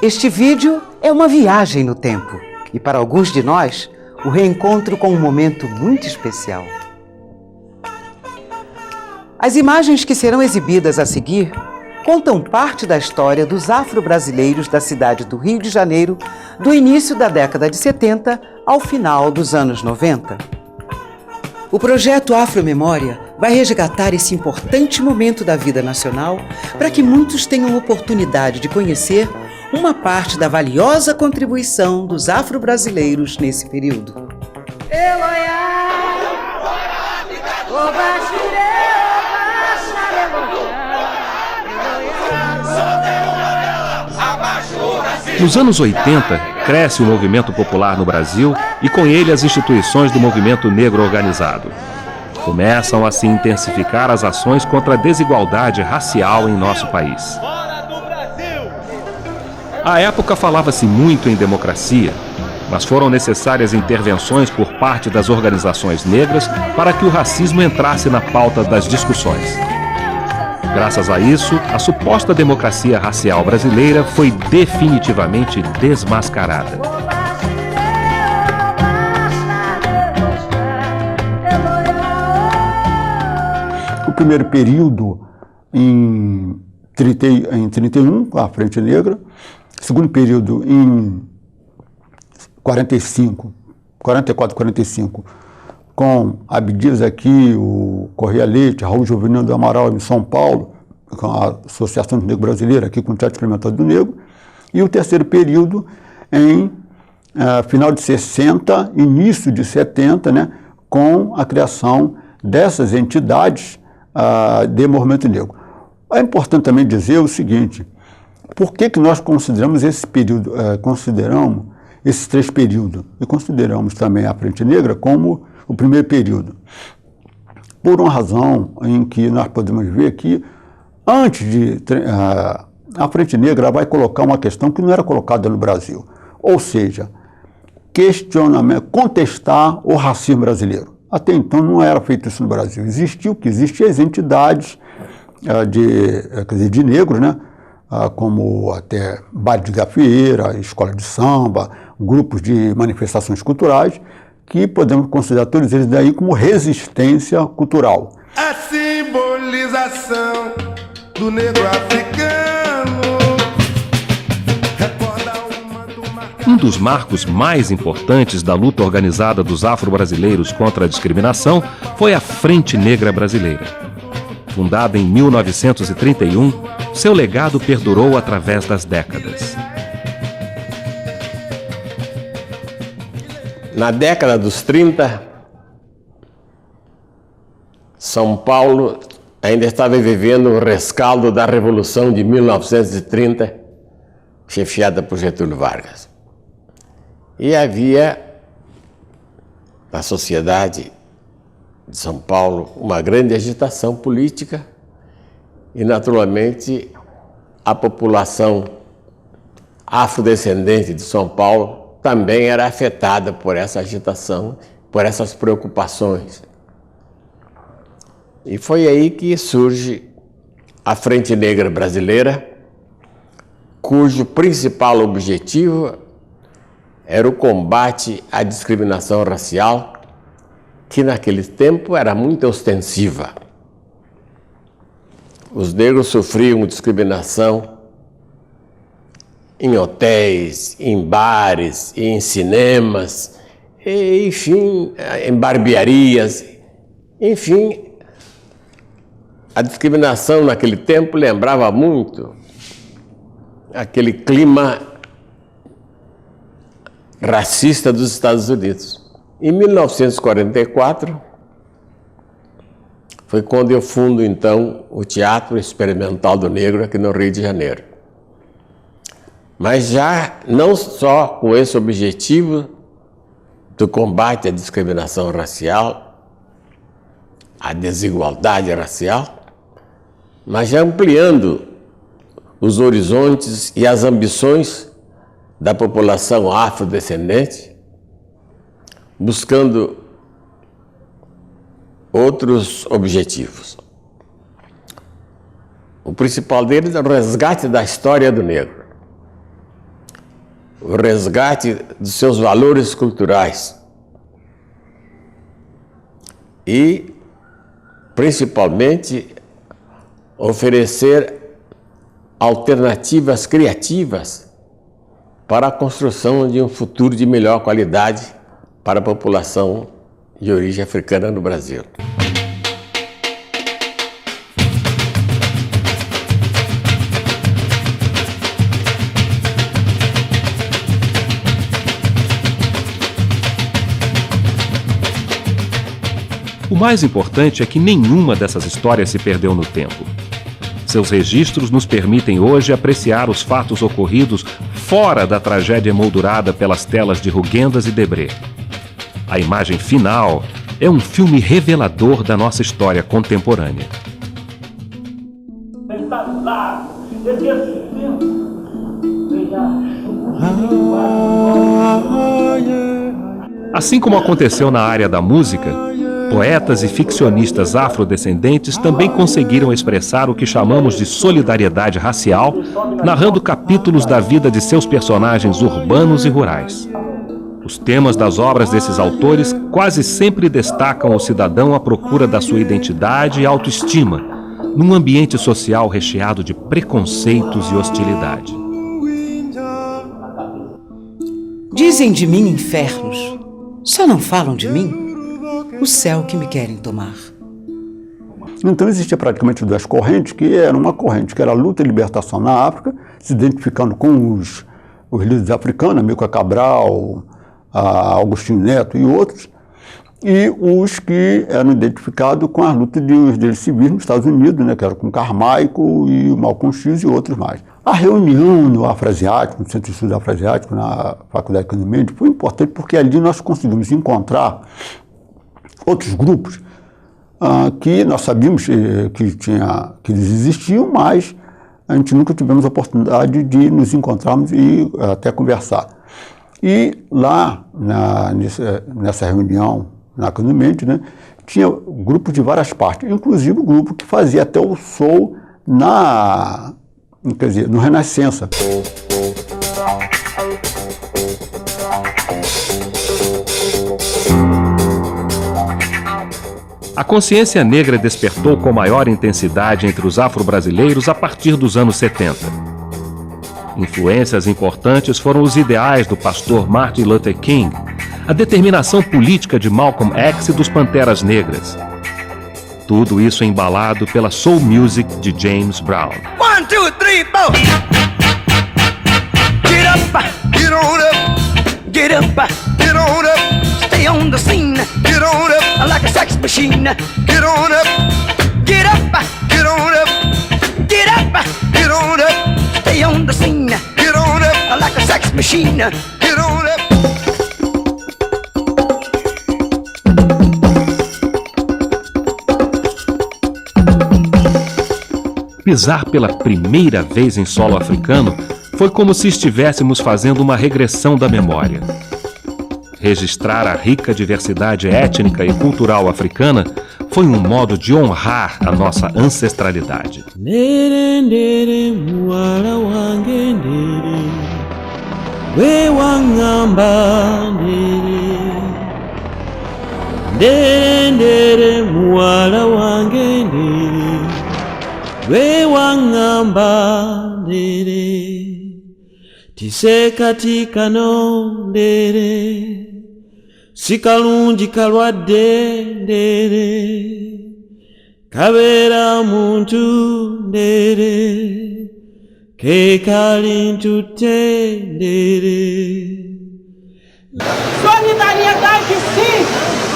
Este vídeo é uma viagem no tempo e, para alguns de nós, o reencontro com um momento muito especial. As imagens que serão exibidas a seguir contam parte da história dos afro-brasileiros da cidade do Rio de Janeiro do início da década de 70 ao final dos anos 90. O projeto Afromemória vai resgatar esse importante momento da vida nacional para que muitos tenham oportunidade de conhecer uma parte da valiosa contribuição dos afro-brasileiros nesse período. Nos anos 80, cresce o movimento popular no Brasil e com ele as instituições do movimento negro organizado. Começam a se intensificar as ações contra a desigualdade racial em nosso país. À época falava-se muito em democracia, mas foram necessárias intervenções por parte das organizações negras para que o racismo entrasse na pauta das discussões. Graças a isso, a suposta democracia racial brasileira foi definitivamente desmascarada. O primeiro período em 31, com a Frente Negra, segundo período em 44, 45, com Abdias aqui, o Correia Leite, Raul Jovenil do Amaral em São Paulo, com a Associação do Negro Brasileira, aqui com o Teatro Experimental do Negro, e o terceiro período em final de 60, início de 70, né, com a criação dessas entidades de movimento negro. É importante também dizer o seguinte: por que nós consideramos esse período, consideramos esses três períodos, e consideramos também a Frente Negra como o primeiro período? Por uma razão em que nós podemos ver que, antes de a Frente Negra vai colocar uma questão que não era colocada no Brasil, ou seja, questionamento, contestar o racismo brasileiro. Até então não era feito isso no Brasil. Existiam as entidades de negros, né? Como até baile de gafieira, escola de samba, grupos de manifestações culturais, que podemos considerar todos eles daí como resistência cultural. A simbolização do negro africano. Um dos marcos mais importantes da luta organizada dos afro-brasileiros contra a discriminação foi a Frente Negra Brasileira. Fundada em 1931, seu legado perdurou através das décadas. Na década dos 30, São Paulo ainda estava vivendo o rescaldo da Revolução de 1930, chefiada por Getúlio Vargas. E havia, na sociedade de São Paulo, uma grande agitação política e, naturalmente, a população afrodescendente de São Paulo também era afetada por essa agitação, por essas preocupações. E foi aí que surge a Frente Negra Brasileira, cujo principal objetivo era o combate à discriminação racial, que naquele tempo era muito ostensiva. Os negros sofriam discriminação em hotéis, em bares, em cinemas, enfim, em barbearias, enfim. A discriminação naquele tempo lembrava muito aquele clima racista dos Estados Unidos. Em 1944, foi quando eu fundo, então, o Teatro Experimental do Negro aqui no Rio de Janeiro. Mas já não só com esse objetivo do combate à discriminação racial, à desigualdade racial, mas já ampliando os horizontes e as ambições da população afrodescendente, buscando outros objetivos. O principal deles é o resgate da história do negro, o resgate dos seus valores culturais e, principalmente, oferecer alternativas criativas para a construção de um futuro de melhor qualidade para a população de origem africana no Brasil. O mais importante é que nenhuma dessas histórias se perdeu no tempo. Seus registros nos permitem hoje apreciar os fatos ocorridos fora da tragédia emoldurada pelas telas de Rugendas e Debré. A imagem final é um filme revelador da nossa história contemporânea. Assim como aconteceu na área da música, poetas e ficcionistas afrodescendentes também conseguiram expressar o que chamamos de solidariedade racial, narrando capítulos da vida de seus personagens urbanos e rurais. Os temas das obras desses autores quase sempre destacam o cidadão à procura da sua identidade e autoestima, num ambiente social recheado de preconceitos e hostilidade. Dizem de mim infernos, só não falam de mim o céu que me querem tomar. Então existia praticamente duas correntes, que era uma corrente que era a luta e libertação na África, se identificando com os líderes africanos, Amílcar Cabral, Agostinho Neto e outros, e os que eram identificados com a luta dos direitos civis nos Estados Unidos, né, que era com Carmichael e o Malcolm X e outros mais. A reunião no Afroasiático, no Centro de Estudos Afroasiáticos, na Faculdade de Economia, foi importante porque ali nós conseguimos encontrar outros grupos que nós sabíamos que eles existiam, mas a gente nunca tivemos a oportunidade de nos encontrarmos e até conversar. E lá, nessa reunião, na Economia, né, tinha grupos de várias partes, inclusive o grupo que fazia até o soul no Renascença. A consciência negra despertou com maior intensidade entre os afro-brasileiros a partir dos anos 70. Influências importantes foram os ideais do pastor Martin Luther King, a determinação política de Malcolm X e dos Panteras Negras. Tudo isso embalado pela soul music de James Brown. 1, 2, 3, 4. Get up, Get on up, get up, get on up, stay on the scene get on up, like a sex machine. get on up, Get up, get on up, get up, get on up, stay on the scene get on up, like a sex machine. get on up. Pisar pela primeira vez em solo africano foi como se estivéssemos fazendo uma regressão da memória. Registrar a rica diversidade étnica e cultural africana foi um modo de honrar a nossa ancestralidade. Tisekatika no ndere sikalungi kalwadde ndere kabera muntu ndere kekali ntutte ndere. Solidariedade sim,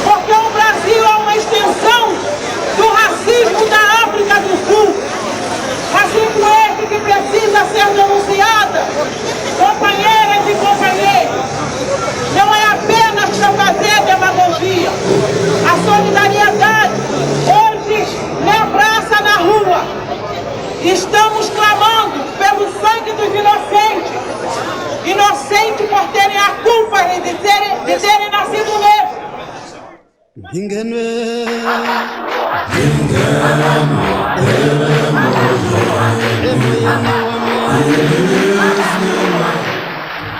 porque o Brasil é uma extensão do racismo da África do Sul. Racismo esse que precisa ser denunciado, companheiras e companheiros. Não é apenas para fazer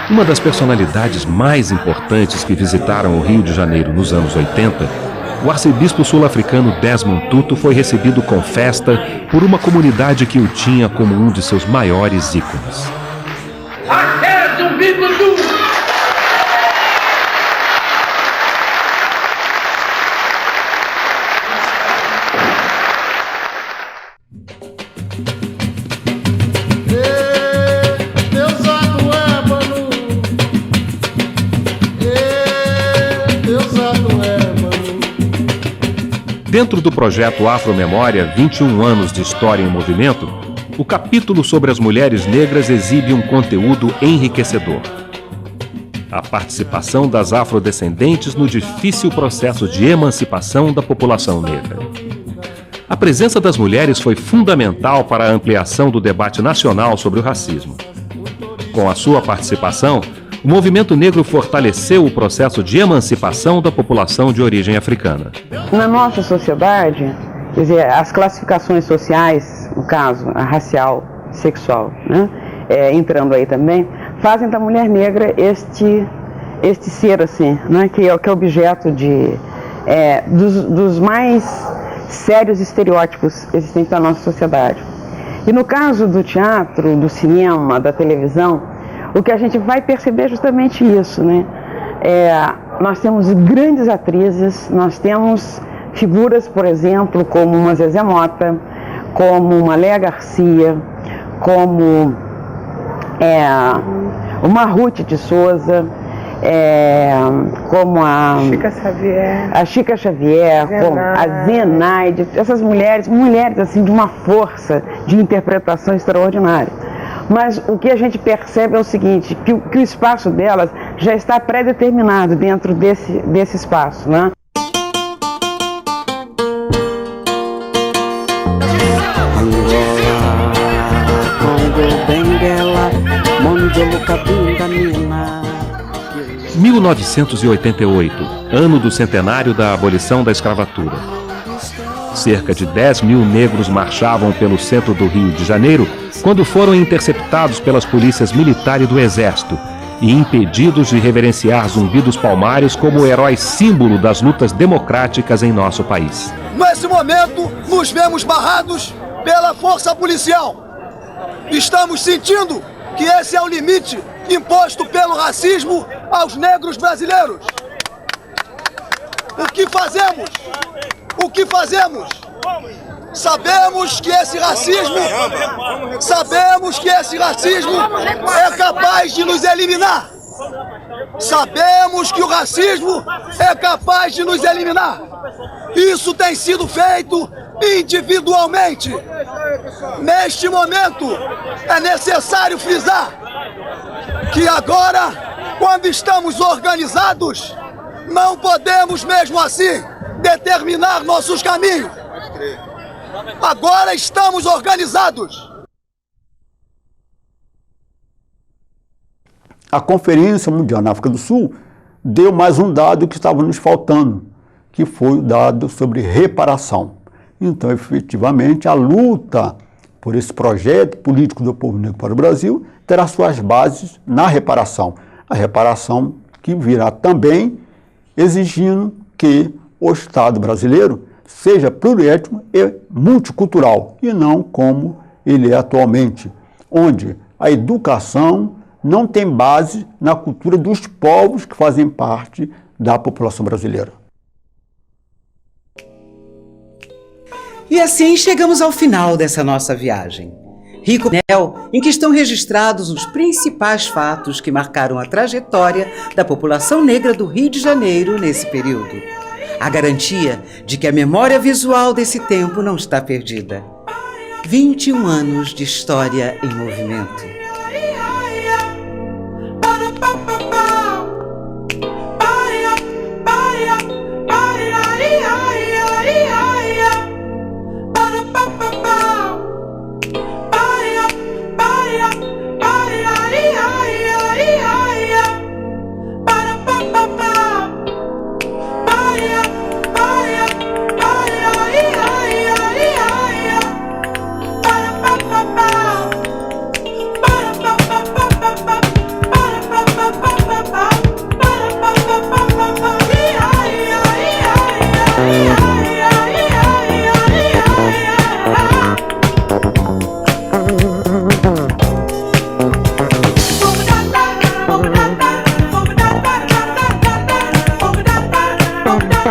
Uma das personalidades mais importantes que visitaram o Rio de Janeiro nos anos 80, o arcebispo sul-africano Desmond Tutu foi recebido com festa por uma comunidade que o tinha como um de seus maiores ícones. Dentro do projeto Afromemória, 21 anos de história em movimento, o capítulo sobre as mulheres negras exibe um conteúdo enriquecedor. A participação das afrodescendentes no difícil processo de emancipação da população negra. A presença das mulheres foi fundamental para a ampliação do debate nacional sobre o racismo. Com a sua participação, o movimento negro fortaleceu o processo de emancipação da população de origem africana. Na nossa sociedade, quer dizer, as classificações sociais, no caso, a racial, sexual, né, entrando aí também, fazem da mulher negra este ser assim, né, que é objeto dos mais sérios estereótipos existentes na nossa sociedade. E no caso do teatro, do cinema, da televisão, o que a gente vai perceber é justamente isso, né? Nós temos grandes atrizes, nós temos figuras, por exemplo, como uma Zezé Mota, como uma Léa Garcia, como uma Ruth de Souza, como a Chica Xavier, como a Zenaide, essas mulheres assim de uma força de interpretação extraordinária. Mas o que a gente percebe é o seguinte, que o espaço delas já está pré-determinado dentro desse espaço, né? Em 1988, ano do centenário da abolição da escravatura. Cerca de 10 mil negros marchavam pelo centro do Rio de Janeiro quando foram interceptados pelas polícias militar e do Exército e impedidos de reverenciar Zumbi dos Palmares como herói símbolo das lutas democráticas em nosso país. Nesse momento, nos vemos barrados pela força policial. Estamos sentindo que esse é o limite imposto pelo racismo aos negros brasileiros. O que fazemos? O que fazemos? Sabemos que esse racismo é capaz de nos eliminar. Sabemos que o racismo é capaz de nos eliminar. Isso tem sido feito individualmente. Neste momento, é necessário frisar que agora, quando estamos organizados, não podemos mesmo assim determinar nossos caminhos. Agora estamos organizados. A Conferência Mundial na África do Sul deu mais um dado que estava nos faltando, que foi o dado sobre reparação. Então, efetivamente, a luta por esse projeto político do povo negro para o Brasil terá suas bases na reparação. A reparação que virá também exigindo que o Estado brasileiro seja pluriétnico e multicultural, e não como ele é atualmente, onde a educação não tem base na cultura dos povos que fazem parte da população brasileira. E assim chegamos ao final dessa nossa viagem. Rico painel em que estão registrados os principais fatos que marcaram a trajetória da população negra do Rio de Janeiro nesse período. A garantia de que a memória visual desse tempo não está perdida. 21 anos de história em movimento.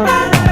Bye.